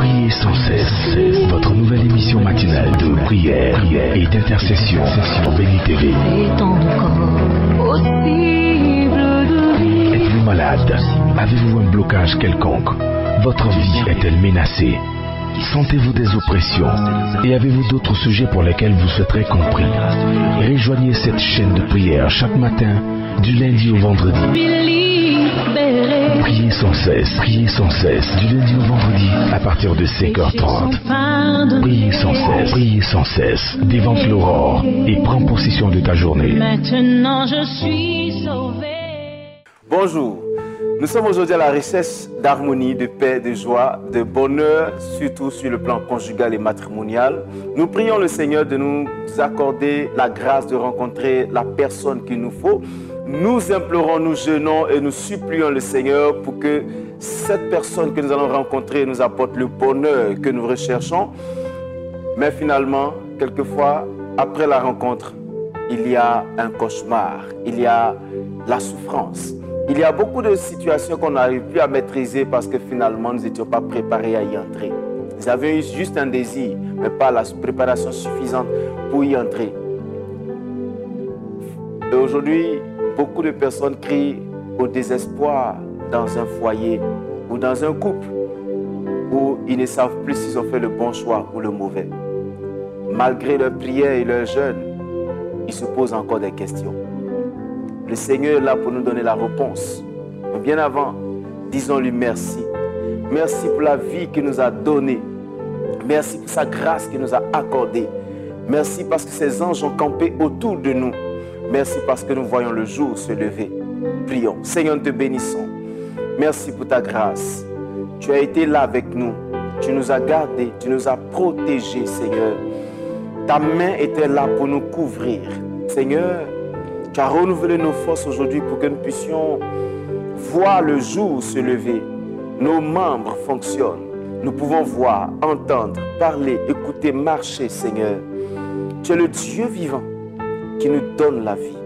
Priez sans cesse. Votre nouvelle émission matinale de prière et d'intercession sur Béni TV. Êtes-vous malade? Avez-vous un blocage quelconque? Votre vie est-elle menacée? Sentez-vous des oppressions? Et avez-vous d'autres sujets pour lesquels vous souhaiterez compris? Rejoignez cette chaîne de prière chaque matin, du lundi au vendredi. Priez sans cesse, du lundi au vendredi, à partir de 5h30. Priez sans cesse, dévance l'aurore et prends possession de ta journée. Maintenant je suis sauvé. Bonjour, nous sommes aujourd'hui à la recherche d'harmonie, de paix, de joie, de bonheur, surtout sur le plan conjugal et matrimonial. Nous prions le Seigneur de nous accorder la grâce de rencontrer la personne qu'il nous faut. Nous implorons, nous jeûnons et nous supplions le Seigneur pour que cette personne que nous allons rencontrer nous apporte le bonheur que nous recherchons. Mais finalement, quelquefois, après la rencontre, il y a un cauchemar, il y a la souffrance. Il y a beaucoup de situations qu'on n'arrive plus à maîtriser parce que finalement, nous n'étions pas préparés à y entrer. Nous avions eu juste un désir, mais pas la préparation suffisante pour y entrer. Et aujourd'hui, beaucoup de personnes crient au désespoir dans un foyer ou dans un couple où ils ne savent plus s'ils ont fait le bon choix ou le mauvais. Malgré leurs prières et leurs jeûnes, ils se posent encore des questions. Le Seigneur est là pour nous donner la réponse. Mais bien avant, disons-lui merci. Merci pour la vie qu'il nous a donnée. Merci pour sa grâce qu'il nous a accordée. Merci parce que ses anges ont campé autour de nous. Merci parce que nous voyons le jour se lever. Prions. Seigneur, nous te bénissons. Merci pour ta grâce. Tu as été là avec nous. Tu nous as gardés. Tu nous as protégés, Seigneur. Ta main était là pour nous couvrir. Seigneur, tu as renouvelé nos forces aujourd'hui pour que nous puissions voir le jour se lever. Nos membres fonctionnent. Nous pouvons voir, entendre, parler, écouter, marcher, Seigneur. Tu es le Dieu vivant qui nous donne la vie.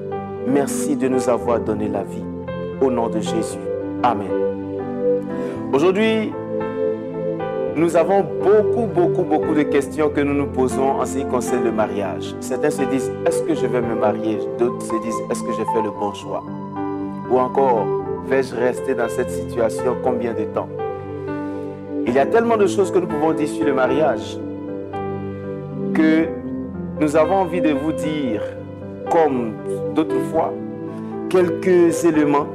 Merci de nous avoir donné la vie. Au nom de Jésus. Amen. Aujourd'hui, nous avons beaucoup de questions que nous nous posons en ce qui concerne le mariage. Certains se disent, est-ce que je vais me marier? D'autres se disent, est-ce que j'ai fait le bon choix? Ou encore, vais-je rester dans cette situation combien de temps? Il y a tellement de choses que nous pouvons dire sur le mariage que nous avons envie de vous dire, comme d'autres fois, quelques éléments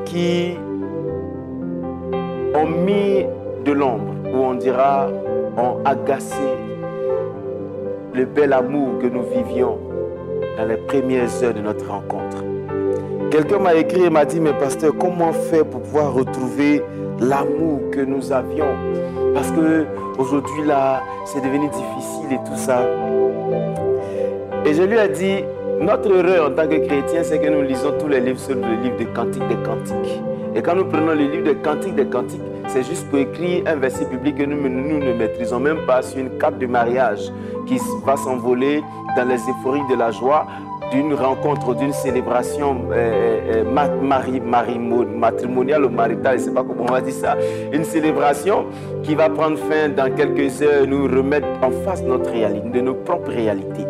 qui ont mis de l'ombre, ou on dira, ont agacé le bel amour que nous vivions dans les premières heures de notre rencontre. Quelqu'un m'a écrit et m'a dit, mais pasteur, comment faire pour pouvoir retrouver l'amour que nous avions? Parce que aujourd'hui là, c'est devenu difficile et tout ça. Et je lui ai dit, notre erreur en tant que chrétien, c'est que nous lisons tous les livres sur le livre des Cantiques des Cantiques. Et quand nous prenons le livre des Cantiques, c'est juste pour écrire un verset biblique que nous ne maîtrisons même pas sur une carte de mariage qui va s'envoler dans les euphories de la joie d'une rencontre, d'une célébration matrimoniale ou maritale, je ne sais pas comment on va dire ça. Une célébration qui va prendre fin dans quelques heures, nous remettre en face de notre réalité, de nos propres réalités.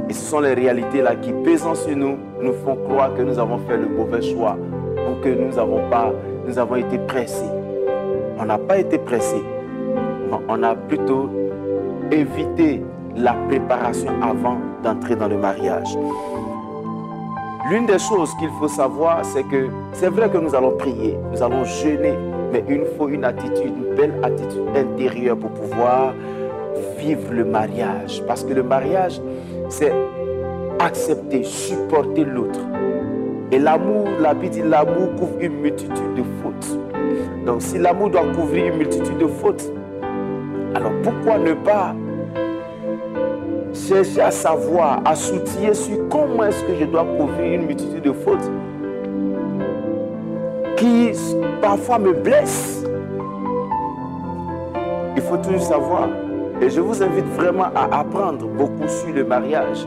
Et ce sont les réalités là qui, pesant sur nous, nous font croire que nous avons fait le mauvais choix ou que nous avons été pressés. On n'a pas été pressés. On a plutôt évité la préparation avant d'entrer dans le mariage. L'une des choses qu'il faut savoir, c'est que c'est vrai que nous allons prier, nous allons jeûner, mais il nous faut une attitude, une belle attitude intérieure pour pouvoir vivre le mariage. Parce que le mariage, c'est accepter, supporter l'autre. Et l'amour, la Bible dit, l'amour couvre une multitude de fautes. Donc si l'amour doit couvrir une multitude de fautes, alors pourquoi ne pas chercher à savoir, à s'outiller sur comment est-ce que je dois couvrir une multitude de fautes qui parfois me blessent. Il faut toujours savoir. Et je vous invite vraiment à apprendre beaucoup sur le mariage.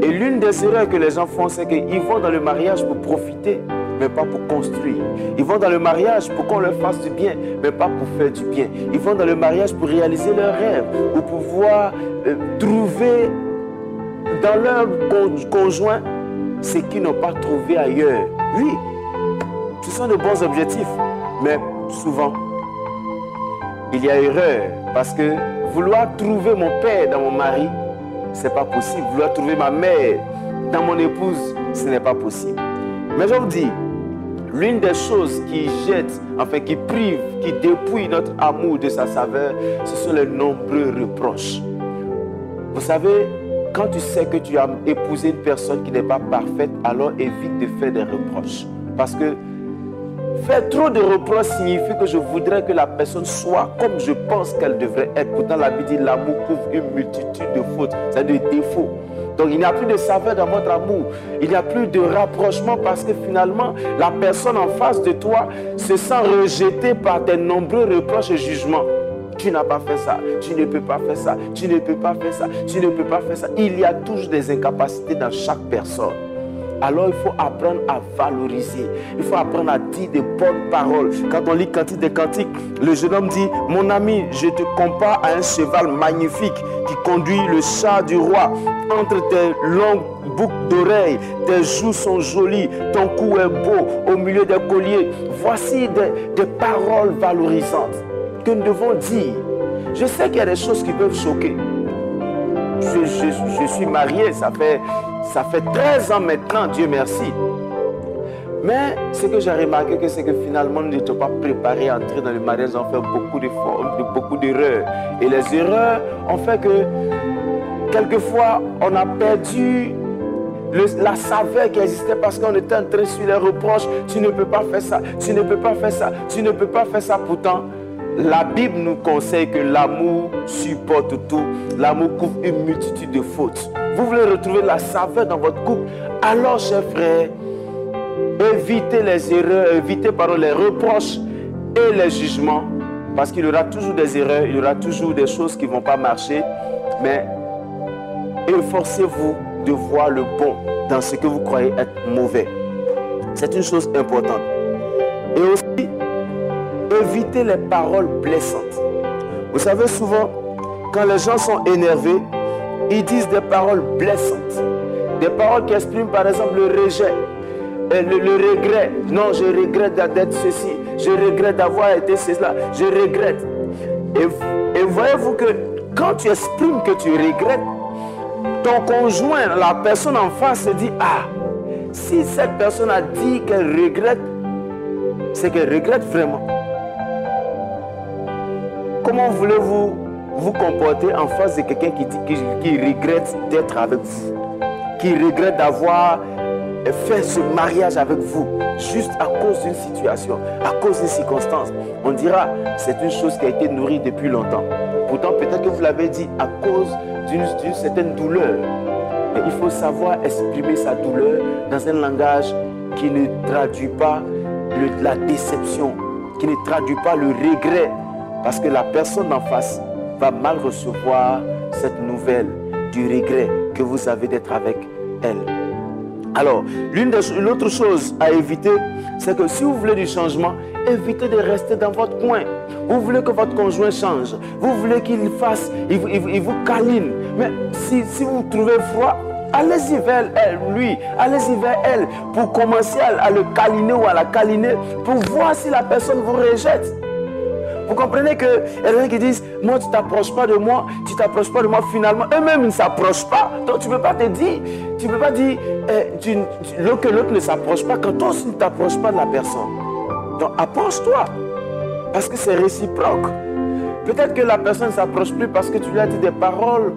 Et l'une des erreurs que les gens font, c'est qu'ils vont dans le mariage pour profiter. mais pas pour construire. Ils vont dans le mariage pour qu'on leur fasse du bien, mais pas pour faire du bien. Ils vont dans le mariage pour réaliser leurs rêves, pour pouvoir trouver dans leur conjoint ce qu'ils n'ont pas trouvé ailleurs. Oui, ce sont de bons objectifs, mais souvent, il y a erreur, parce que vouloir trouver mon père dans mon mari, ce n'est pas possible. Vouloir trouver ma mère dans mon épouse, ce n'est pas possible. Mais je vous dis, l'une des choses qui jette, enfin qui prive, qui dépouille notre amour de sa saveur, ce sont les nombreux reproches. Vous savez, quand tu sais que tu as épousé une personne qui n'est pas parfaite, alors évite de faire des reproches. Parce que faire trop de reproches signifie que je voudrais que la personne soit comme je pense qu'elle devrait être. Pourtant, la Bible dit l'amour couvre une multitude de fautes, c'est-à-dire de défauts. Donc, il n'y a plus de saveur dans votre amour. Il n'y a plus de rapprochement parce que finalement, la personne en face de toi se sent rejetée par tes nombreux reproches et jugements. Tu n'as pas fait ça, tu ne peux pas faire ça, tu ne peux pas faire ça, tu ne peux pas faire ça. Il y a toujours des incapacités dans chaque personne. Alors il faut apprendre à valoriser. Il faut apprendre à dire de bonnes paroles. Quand on lit Cantique des Cantiques, le jeune homme dit: mon ami, je te compare à un cheval magnifique qui conduit le char du roi. Entre tes longues boucles d'oreilles, tes joues sont jolies, ton cou est beau au milieu des colliers. Voici des paroles valorisantes que nous devons dire. Je sais qu'il y a des choses qui peuvent choquer. Je suis marié, ça fait 13 ans maintenant, Dieu merci. Mais ce que j'ai remarqué, c'est que finalement, nous n'étions pas préparés à entrer dans le mariage. On fait beaucoup d'erreurs. Et les erreurs ont fait que, quelquefois, on a perdu la saveur qui existait parce qu'on était en train de suivre les reproches. Tu ne peux pas faire ça, tu ne peux pas faire ça, tu ne peux pas faire ça. Pourtant, la Bible nous conseille que l'amour supporte tout. L'amour couvre une multitude de fautes. Vous voulez retrouver la saveur dans votre couple? Alors, chers frères, évitez les erreurs, évitez les reproches et les jugements. Parce qu'il y aura toujours des erreurs, il y aura toujours des choses qui ne vont pas marcher. Mais efforcez-vous de voir le bon dans ce que vous croyez être mauvais. C'est une chose importante. Et aussi, évitez les paroles blessantes. Vous savez, souvent, quand les gens sont énervés, ils disent des paroles blessantes. Des paroles qui expriment par exemple le rejet, le regret. Non, je regrette d'être ceci. Je regrette d'avoir été cela. Je regrette. Et voyez-vous que quand tu exprimes que tu regrettes, ton conjoint, la personne en face se dit: ah, si cette personne a dit qu'elle regrette, c'est qu'elle regrette vraiment. Comment voulez-vous vous comporter en face de quelqu'un qui regrette d'être avec vous, qui regrette d'avoir fait ce mariage avec vous, juste à cause d'une situation, à cause d'une circonstance? On dira, c'est une chose qui a été nourrie depuis longtemps. Pourtant, peut-être que vous l'avez dit à cause d'une certaine douleur. Mais il faut savoir exprimer sa douleur dans un langage qui ne traduit pas la déception, qui ne traduit pas le regret. Parce que la personne en face va mal recevoir cette nouvelle du regret que vous avez d'être avec elle. Alors, l'autre chose à éviter, c'est que si vous voulez du changement, évitez de rester dans votre coin. Vous voulez que votre conjoint change. Vous voulez qu'il fasse, il vous câline. Mais si vous trouvez froid, allez-y vers lui, allez-y vers elle pour commencer à le câliner ou à la câliner pour voir si la personne vous rejette. Vous comprenez que il y a des gens qui disent: moi, tu ne t'approches pas de moi, tu ne t'approches pas de moi. Finalement, eux-mêmes, ils ne s'approchent pas. Donc, tu ne peux pas te dire, tu ne peux pas dire que l'autre ne s'approche pas quand toi aussi ne t'approches pas de la personne. Donc, approche-toi. Parce que c'est réciproque. Peut-être que la personne ne s'approche plus parce que tu lui as dit des paroles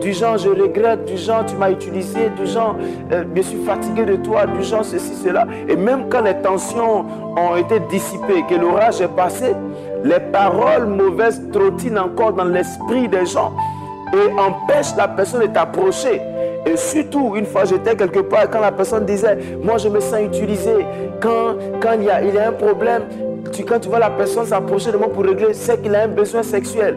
du genre: je regrette, du genre tu m'as utilisé, du genre je suis fatigué de toi, du genre ceci, cela. Et même quand les tensions ont été dissipées, que l'orage est passé, les paroles mauvaises trottinent encore dans l'esprit des gens et empêchent la personne de t'approcher. Et surtout, une fois j'étais quelque part, quand la personne disait: moi je me sens utilisé, quand il y a un problème, quand tu vois la personne s'approcher de moi pour régler, c'est qu'il a un besoin sexuel.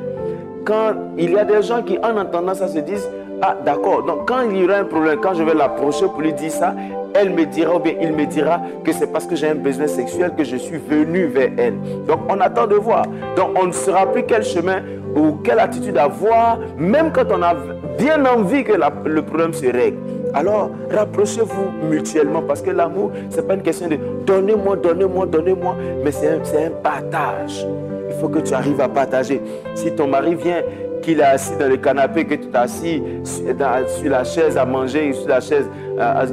Quand il y a des gens qui, en entendant ça, se disent: ah d'accord, donc quand il y aura un problème, quand je vais l'approcher pour lui dire ça, elle me dira, ou bien il me dira que c'est parce que j'ai un besoin sexuel que je suis venu vers elle. Donc on attend de voir. Donc on ne saura plus quel chemin ou quelle attitude avoir, même quand on a bien envie que le problème se règle. Alors rapprochez-vous mutuellement, parce que l'amour, ce n'est pas une question de donnez-moi, donnez-moi, donnez-moi, mais c'est un partage. Il faut que tu arrives à partager. Si ton mari vient, qu'il est assis dans le canapé, que tu t'es assis sur la chaise à manger, sur la chaise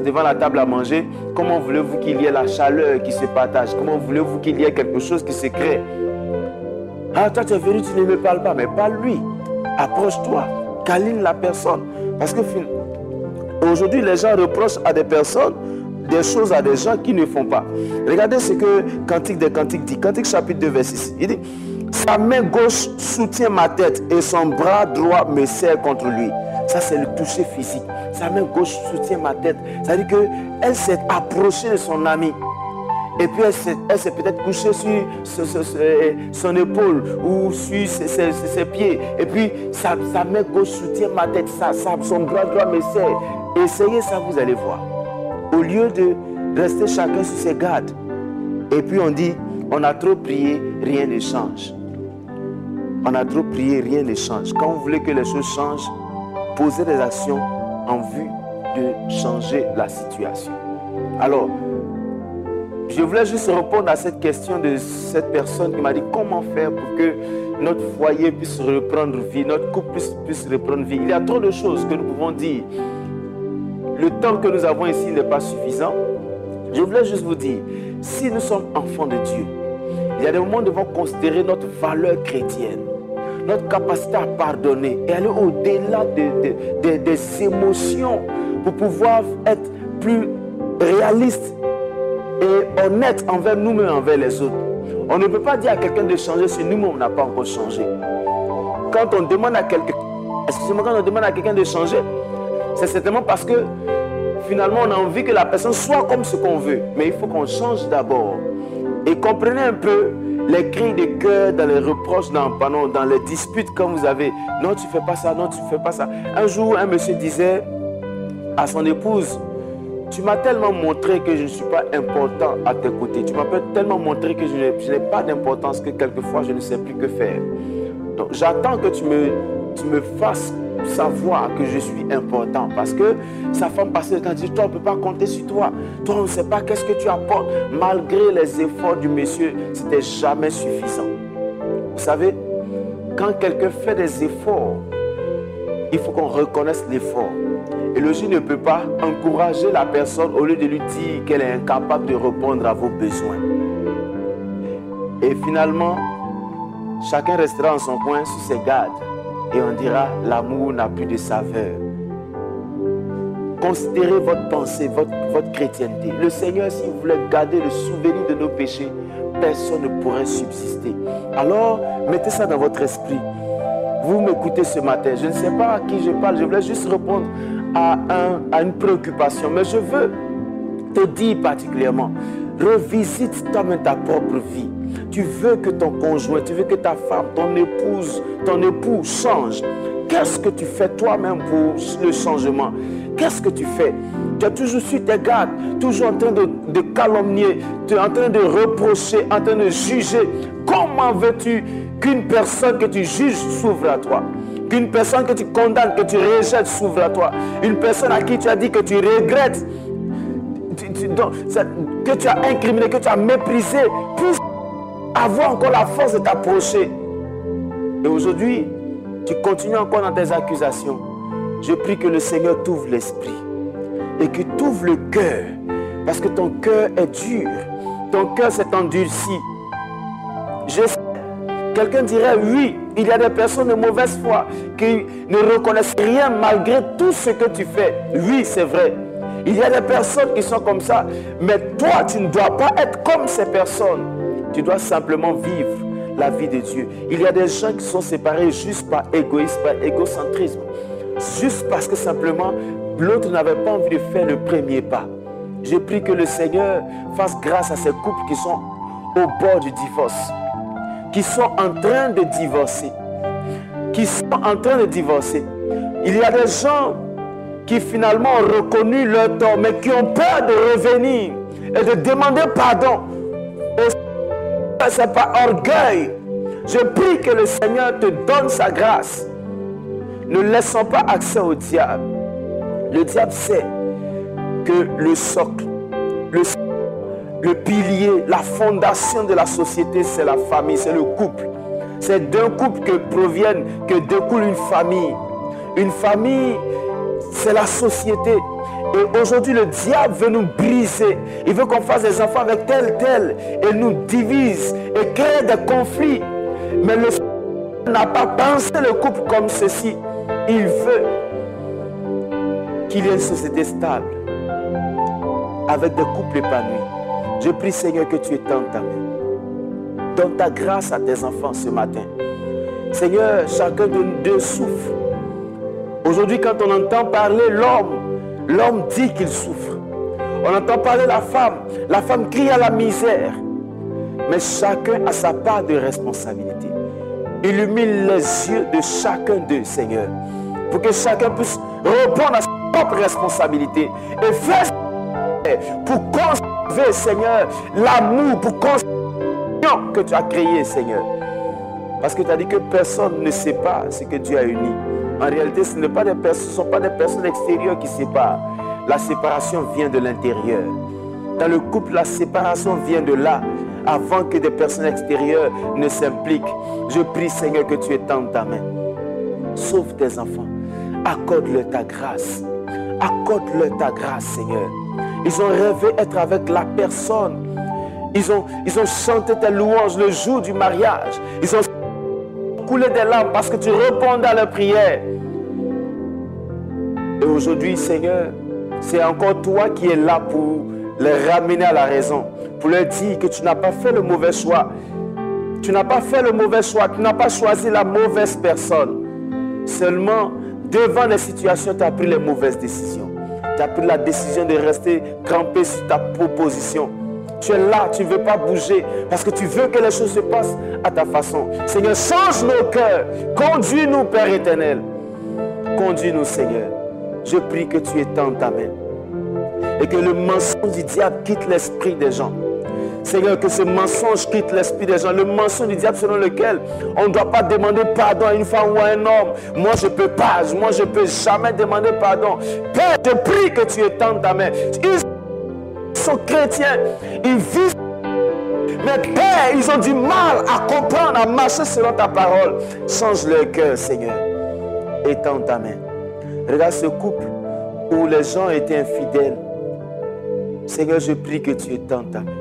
devant la table à manger, comment voulez-vous qu'il y ait la chaleur qui se partage? Comment voulez-vous qu'il y ait quelque chose qui se crée? Ah, toi tu es venu, tu ne me parles pas, mais parle-lui. Approche-toi, câline la personne. Parce que aujourd'hui, les gens reprochent à des personnes des choses à des gens qui ne font pas. Regardez ce que Cantique des Cantiques dit. Cantique chapitre 2, verset 6. Il dit: sa main gauche soutient ma tête et son bras droit me serre contre lui. Ça, c'est le toucher physique. Sa main gauche soutient ma tête. Ça veut dire qu'elle s'est approchée de son ami. Et puis elle s'est peut-être couchée sur son épaule ou sur ses pieds. Et puis sa main gauche soutient ma tête. Son bras droit me serre. Essayez ça, vous allez voir. Au lieu de rester chacun sur ses gardes. Et puis on dit, on a trop prié, rien ne change. On a trop prié, rien ne change. Quand vous voulez que les choses changent, posez des actions en vue de changer la situation. Alors, je voulais juste répondre à cette question de cette personne qui m'a dit comment faire pour que notre foyer puisse reprendre vie, notre couple puisse reprendre vie. Il y a trop de choses que nous pouvons dire. Le temps que nous avons ici n'est pas suffisant. Je voulais juste vous dire, si nous sommes enfants de Dieu, il y a des moments où nous devons considérer notre valeur chrétienne, notre capacité à pardonner et aller au-delà des émotions pour pouvoir être plus réaliste et honnête envers nous-mêmes et envers les autres. On ne peut pas dire à quelqu'un de changer si nous-mêmes on n'a pas encore changé. Quand on demande à quelqu'un, de changer, c'est certainement parce que finalement on a envie que la personne soit comme ce qu'on veut. Mais il faut qu'on change d'abord. Et comprenez un peu les cris de cœur dans les reproches, dans les disputes quand vous avez. Non, tu ne fais pas ça, non, tu ne fais pas ça. Un jour, un monsieur disait à son épouse: tu m'as tellement montré que je ne suis pas important à tes côtés. Tu m'as tellement montré que je n'ai pas d'importance que quelquefois je ne sais plus que faire. Donc j'attends que tu me fasses savoir que je suis important. Parce que sa femme passait le temps dit: toi on ne peut pas compter sur toi. Toi on ne sait pas qu'est-ce que tu apportes. Malgré les efforts du monsieur, ce n'était jamais suffisant. Vous savez, quand quelqu'un fait des efforts, il faut qu'on reconnaisse l'effort. Et le juge ne peut pas encourager la personne au lieu de lui dire qu'elle est incapable de répondre à vos besoins. Et finalement, chacun restera en son coin sur ses gardes. Et on dira, l'amour n'a plus de saveur. Considérez votre pensée, votre chrétienté. Le Seigneur, si vous voulez garder le souvenir de nos péchés, personne ne pourrait subsister. Alors, mettez ça dans votre esprit. Vous m'écoutez ce matin, je ne sais pas à qui je parle, je voulais juste répondre à une préoccupation. Mais je veux te dire particulièrement, revisite toi-même ta propre vie. Tu veux que ton conjoint, tu veux que ta femme, ton époux change. Qu'est-ce que tu fais toi-même pour le changement? Qu'est-ce que tu fais? Tu es toujours sur tes gardes, toujours en train de calomnier, tu es en train de reprocher, en train de juger. Comment veux-tu qu'une personne que tu juges s'ouvre à toi? Qu'une personne que tu condamnes, que tu rejettes s'ouvre à toi? Une personne à qui tu as dit que tu regrettes, que tu as incriminé, que tu as méprisé, puisse avoir encore la force de t'approcher. Et aujourd'hui, tu continues encore dans tes accusations. Je prie que le Seigneur t'ouvre l'esprit et que t'ouvre le cœur, parce que ton cœur est dur, ton cœur s'est endurci. Je sais, quelqu'un dirait oui, il y a des personnes de mauvaise foi qui ne reconnaissent rien malgré tout ce que tu fais. Oui, c'est vrai. Il y a des personnes qui sont comme ça, mais toi, tu ne dois pas être comme ces personnes. Tu dois simplement vivre la vie de Dieu. Il y a des gens qui sont séparés juste par égoïsme, par égocentrisme. Juste parce que simplement, l'autre n'avait pas envie de faire le premier pas. Je prie que le Seigneur fasse grâce à ces couples qui sont au bord du divorce, qui sont en train de divorcer, Il y a des gens qui finalement ont reconnu leur tort, mais qui ont peur de revenir et de demander pardon. C'est pas orgueil. Je prie que le Seigneur te donne sa grâce. Ne laissons pas accès au diable. Le diable sait que le socle, le pilier, la fondation de la société, c'est la famille, c'est le couple. C'est d'un couple que découle une famille. Une famille, c'est la société. Et aujourd'hui, le diable veut nous briser. Il veut qu'on fasse des enfants avec tel. Et nous divise et crée des conflits. Mais le Seigneur n'a pas pensé le couple comme ceci. Il veut qu'il y ait une société stable, avec des couples épanouis. Je prie, Seigneur, que tu étendes ta main. Donne ta grâce à tes enfants ce matin. Seigneur, chacun d'eux souffre. Aujourd'hui, quand on entend parler l'homme dit qu'il souffre. On entend parler la femme crie à la misère. Mais chacun a sa part de responsabilité. Illumine les yeux de chacun d'eux, Seigneur, pour que chacun puisse répondre à sa propre responsabilité et faire pour conserver, Seigneur, l'amour, pour conserver l'union que tu as créé, Seigneur. Parce que tu as dit que personne ne sait pas ce que Dieu a uni. En réalité, ce ne sont pas des personnes extérieures qui séparent. La séparation vient de l'intérieur. Dans le couple, la séparation vient de là, avant que des personnes extérieures ne s'impliquent. Je prie, Seigneur, que tu étendes ta main. Sauve tes enfants. Accorde-leur ta grâce. Accorde-leur ta grâce, Seigneur. Ils ont rêvé être avec la personne. Ils ont chanté tes louanges le jour du mariage. Ils ont coulé des larmes parce que tu répondais à leurs prières. Et aujourd'hui, Seigneur, c'est encore toi qui es là pour les ramener à la raison. Pour leur dire que tu n'as pas fait le mauvais choix. Tu n'as pas fait le mauvais choix. Tu n'as pas choisi la mauvaise personne. Seulement, devant les situations, tu as pris les mauvaises décisions. Tu as pris la décision de rester campé sur ta proposition. Tu es là, tu ne veux pas bouger parce que tu veux que les choses se passent à ta façon. Seigneur, change nos cœurs. Conduis-nous, Père éternel. Conduis-nous, Seigneur. Je prie que tu étendes ta main et que le mensonge du diable quitte l'esprit des gens. Seigneur, que ce mensonge quitte l'esprit des gens. Le mensonge du diable selon lequel on ne doit pas demander pardon à une femme ou à un homme. Moi, je ne peux pas. Moi, je ne peux jamais demander pardon. Père, je prie que tu étendes ta main. Ils sont chrétiens. Ils vivent. Mais Père, ils ont du mal à comprendre, à marcher selon ta parole. Change leur cœur, Seigneur. Étends ta main. Regarde ce couple où les gens étaient infidèles. Seigneur, je prie que tu étendes ta main.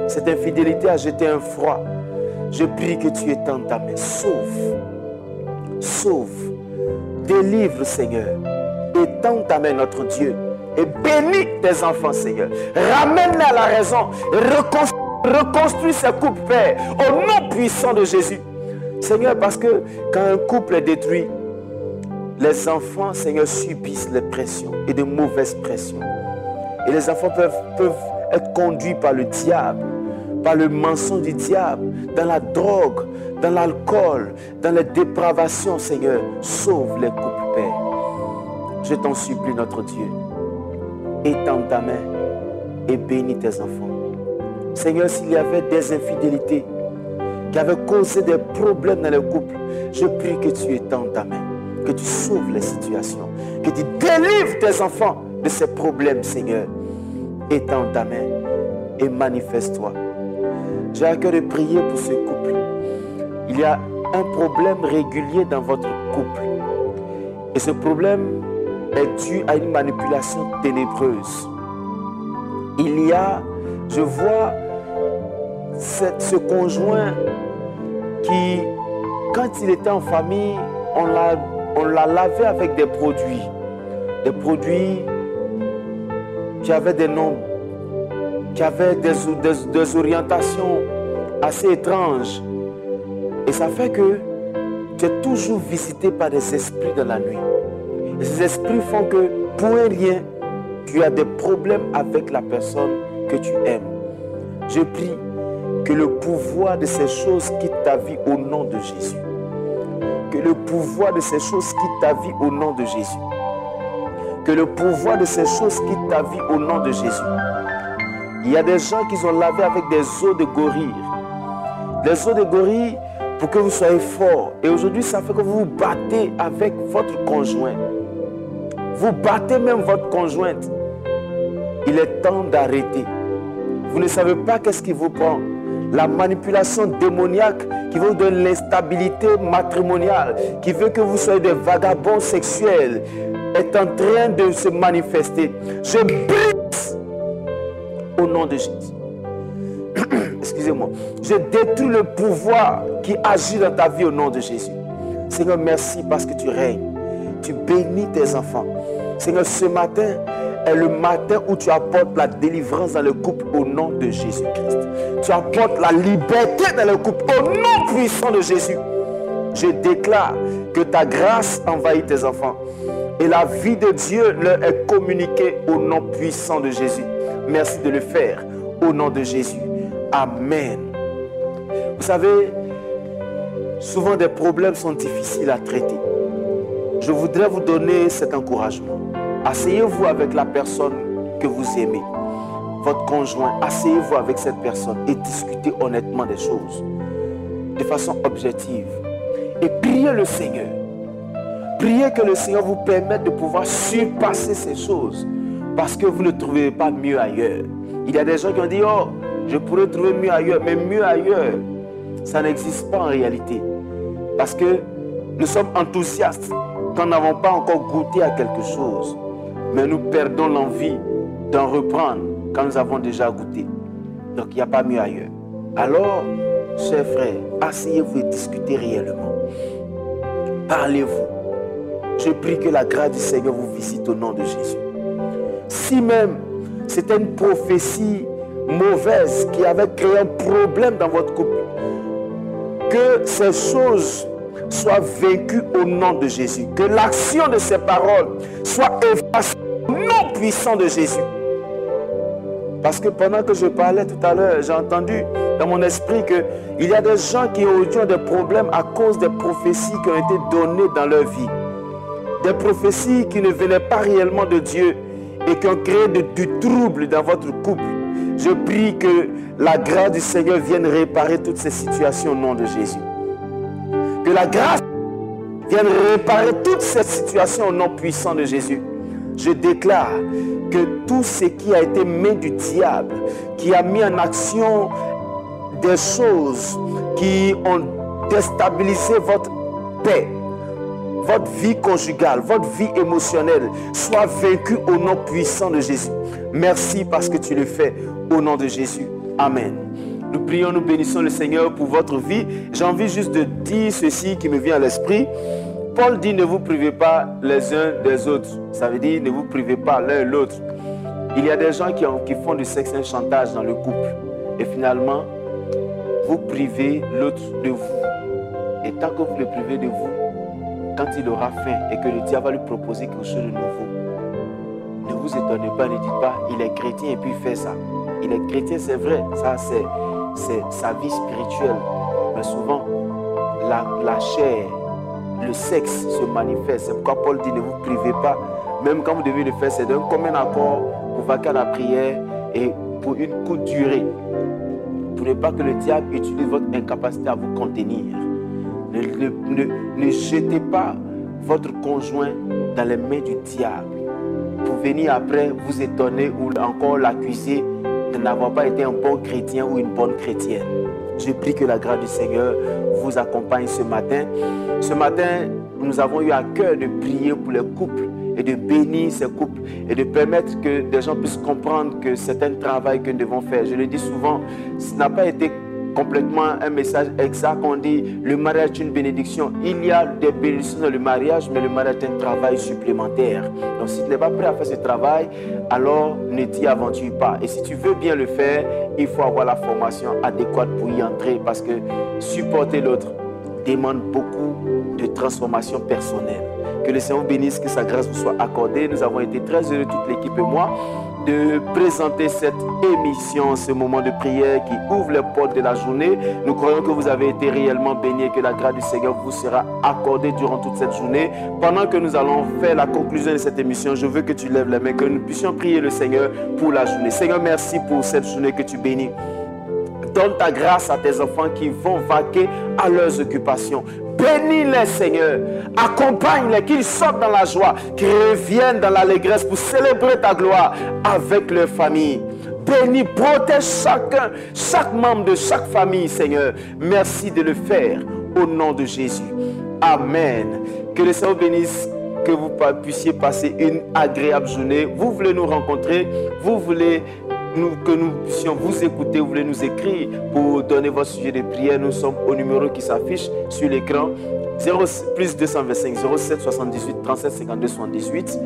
Cette infidélité a jeté un froid. Je prie que tu étendes ta main. Sauve. Sauve. Délivre, Seigneur. Étends ta main, notre Dieu. Et bénis tes enfants, Seigneur. Ramène-les à la raison. Reconstruis ce couple, Père. Au nom puissant de Jésus. Seigneur, parce que quand un couple est détruit, les enfants, Seigneur, subissent les pressions et de mauvaises pressions. Et les enfants peuvent être conduits par le diable, par le mensonge du diable, dans la drogue, dans l'alcool, dans les dépravations, Seigneur. Sauve les couples, Père. Je t'en supplie, notre Dieu. Étends ta main et bénis tes enfants. Seigneur, s'il y avait des infidélités qui avaient causé des problèmes dans le couple, je prie que tu étendes ta main, que tu sauves les situations, que tu délivres tes enfants de ces problèmes, Seigneur. Étends ta main et manifeste-toi. J'ai à cœur de prier pour ce couple. Il y a un problème régulier dans votre couple. Et ce problème est dû à une manipulation ténébreuse. Il y a, je vois, ce conjoint qui, quand il était en famille, on l'a lavé avec des produits qui avaient des noms, qui avaient des orientations assez étranges. Et ça fait que tu es toujours visité par des esprits de la nuit. Et ces esprits font que, pour rien, tu as des problèmes avec la personne que tu aimes. Je prie que le pouvoir de ces choses quitte ta vie au nom de Jésus. Que le pouvoir de ces choses quitte ta vie au nom de Jésus. que le pouvoir de ces choses quitte ta vie au nom de Jésus. Il y a des gens qui sont lavés avec des os de gorille. Des os de gorille pour que vous soyez forts. Et aujourd'hui, ça fait que vous vous battez avec votre conjoint. Vous battez même votre conjointe. Il est temps d'arrêter. Vous ne savez pas qu'est-ce qui vous prend. La manipulation démoniaque qui vous donne l'instabilité matrimoniale, qui veut que vous soyez des vagabonds sexuels, est en train de se manifester. Je brise au nom de Jésus. Excusez-moi. Je détruis le pouvoir qui agit dans ta vie au nom de Jésus. Seigneur, merci parce que tu règnes. Tu bénis tes enfants. Seigneur, ce matin est le matin où tu apportes la délivrance dans le couple au nom de Jésus-Christ. Tu apportes la liberté dans le couple au nom puissant de Jésus. Je déclare que ta grâce envahit tes enfants et la vie de Dieu leur est communiquée au nom puissant de Jésus. Merci de le faire au nom de Jésus. Amen. Vous savez, souvent des problèmes sont difficiles à traiter. Je voudrais vous donner cet encouragement. Asseyez-vous avec la personne que vous aimez, votre conjoint. Asseyez-vous avec cette personne et discutez honnêtement des choses, de façon objective. Et priez le Seigneur. Priez que le Seigneur vous permette de pouvoir surpasser ces choses, parce que vous ne trouvez pas mieux ailleurs. Il y a des gens qui ont dit, oh, je pourrais trouver mieux ailleurs, mais mieux ailleurs, ça n'existe pas en réalité. Parce que nous sommes enthousiastes quand nous n'avons pas encore goûté à quelque chose. Mais nous perdons l'envie d'en reprendre quand nous avons déjà goûté. Donc il n'y a pas mieux ailleurs. Alors, chers frères, asseyez-vous et discutez réellement. Parlez-vous. Je prie que la grâce du Seigneur vous visite au nom de Jésus. Si même c'était une prophétie mauvaise qui avait créé un problème dans votre couple, que ces choses soient vaincues au nom de Jésus. Que l'action de ces paroles soit effacée au nom puissant de Jésus. Parce que pendant que je parlais tout à l'heure, j'ai entendu dans mon esprit qu'il y a des gens qui ont des problèmes à cause des prophéties qui ont été données dans leur vie. Des prophéties qui ne venaient pas réellement de Dieu et qui ont créé du trouble dans votre couple. Je prie que la grâce du Seigneur vienne réparer toutes ces situations au nom de Jésus. Que la grâce vienne réparer toutes ces situations au nom puissant de Jésus. Je déclare que tout ce qui a été main du diable, qui a mis en action des choses qui ont déstabilisé votre paix, votre vie conjugale, votre vie émotionnelle, soit vaincu au nom puissant de Jésus. Merci parce que tu le fais au nom de Jésus. Amen. Nous prions, nous bénissons le Seigneur pour votre vie. J'ai envie juste de dire ceci qui me vient à l'esprit. Paul dit, ne vous privez pas les uns des autres. Ça veut dire, ne vous privez pas l'un et l'autre. Il y a des gens qui font du sexe un chantage dans le couple. Et finalement, vous privez l'autre de vous. Et tant que vous le privez de vous, quand il aura faim et que le diable va lui proposer quelque chose de nouveau, ne vous étonnez pas, ne dites pas, il est chrétien et puis il fait ça. Il est chrétien, c'est vrai, ça c'est sa vie spirituelle. Mais souvent, la chair, le sexe se manifeste. C'est pourquoi Paul dit, ne vous privez pas. Même quand vous devez le faire, c'est d'un commun accord pour vaquer à la prière et pour une courte durée. Pour ne pas que le diable utilise votre incapacité à vous contenir. Ne jetez pas votre conjoint dans les mains du diable pour venir après vous étonner ou encore l'accuser de n'avoir pas été un bon chrétien ou une bonne chrétienne. Je prie que la grâce du Seigneur vous accompagne ce matin. Ce matin, nous avons eu à cœur de prier pour les couples et de bénir ces couples et de permettre que des gens puissent comprendre que c'est un travail que nous devons faire. Je le dis souvent, ce n'a pas été complètement un message exact. On dit le mariage est une bénédiction. Il y a des bénédictions dans le mariage, mais le mariage est un travail supplémentaire. Donc si tu n'es pas prêt à faire ce travail, alors ne t'y aventure pas. Et si tu veux bien le faire, il faut avoir la formation adéquate pour y entrer, parce que supporter l'autre demande beaucoup de transformation personnelle. Que le Seigneur bénisse, que sa grâce vous soit accordée. Nous avons été très heureux, toute l'équipe et moi, de présenter cette émission, ce moment de prière qui ouvre les portes de la journée. Nous croyons que vous avez été réellement bénis et que la grâce du Seigneur vous sera accordée durant toute cette journée. Pendant que nous allons faire la conclusion de cette émission, je veux que tu lèves les mains, que nous puissions prier le Seigneur pour la journée. Seigneur, merci pour cette journée que tu bénis. Donne ta grâce à tes enfants qui vont vaquer à leurs occupations. Bénis-les, Seigneur. Accompagne-les, qu'ils sortent dans la joie, qu'ils reviennent dans l'allégresse pour célébrer ta gloire avec leur famille. Bénis, protège chacun, chaque membre de chaque famille, Seigneur. Merci de le faire au nom de Jésus. Amen. Que le Seigneur bénisse, que vous puissiez passer une agréable journée. Vous voulez nous rencontrer, vous voulez que nous puissions vous écouter, vous voulez nous écrire pour donner votre sujet de prière. Nous sommes au numéro qui s'affiche sur l'écran, plus 225 07 78 37 52 78,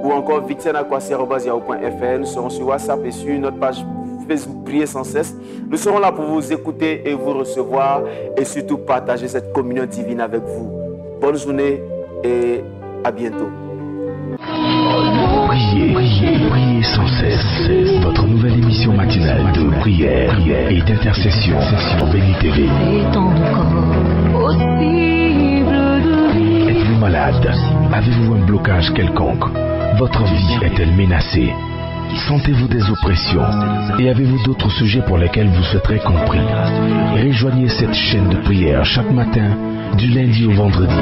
ou encore victianakwasi@yahoo.fr. Nous serons sur WhatsApp et sur notre page Facebook Prier sans cesse. Nous serons là pour vous écouter et vous recevoir et surtout partager cette communion divine avec vous. Bonne journée et à bientôt. Priez sans cesse. Votre nouvelle émission matinale de prière et d'intercession sur Béni TV. Êtes-vous malade? Avez-vous un blocage quelconque? Votre vie est-elle menacée? Sentez-vous des oppressions? Et avez-vous d'autres sujets pour lesquels vous souhaiterez compris? Rejoignez cette chaîne de prière chaque matin, du lundi au vendredi.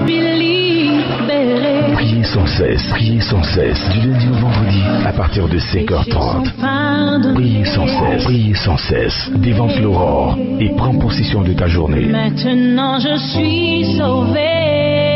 Priez sans cesse, du lundi au vendredi, à partir de 5h30. Priez sans cesse, dévante l'aurore et prends possession de ta journée. Maintenant je suis sauvé.